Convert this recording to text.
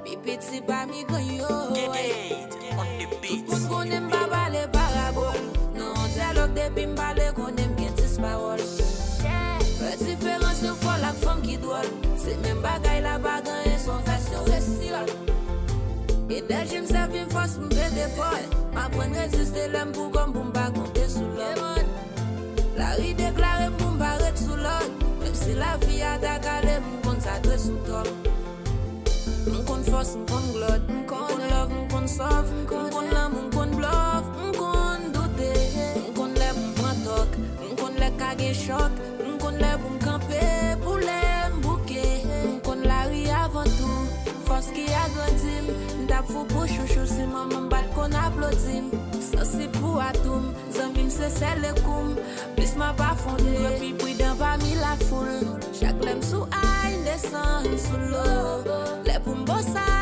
Mi petit pa mi grand yo. On the beat. Moun konen pa pale parabole. Non dialogue depuis m'parle konen gen 10 parole. Fait différence de fois la femme qui drôle. C'est même bagay la bagan son version récit. Et dès que m'serve une force m'be d'épaule. Ma prenne résister l'homme pour comme pour m'pa compter sous l'homme. La rue déclare pour m'barrer sous l'autre. Même si la vie a d'agalé m'con s'adresse sous toi. M'con force, m'con glotte, m'con love, m'con sauve, m'con l'amour, m'con bluff, m'con douter, m'con lève, m'prend toc, m'con lè kage choc, m'con lève pour m'camper, pour les m'bouquer, m'con la rue avant tout, force qui a grandi, m'tap fou pour chouchou si maman bat qu'on applaudit, ça c'est pour atom, zambim c'est celle koum, plus m'a pas fondé, puis prudent parmi la foule, chaque lème sous aïe descend sous l'eau, les pour m'bossa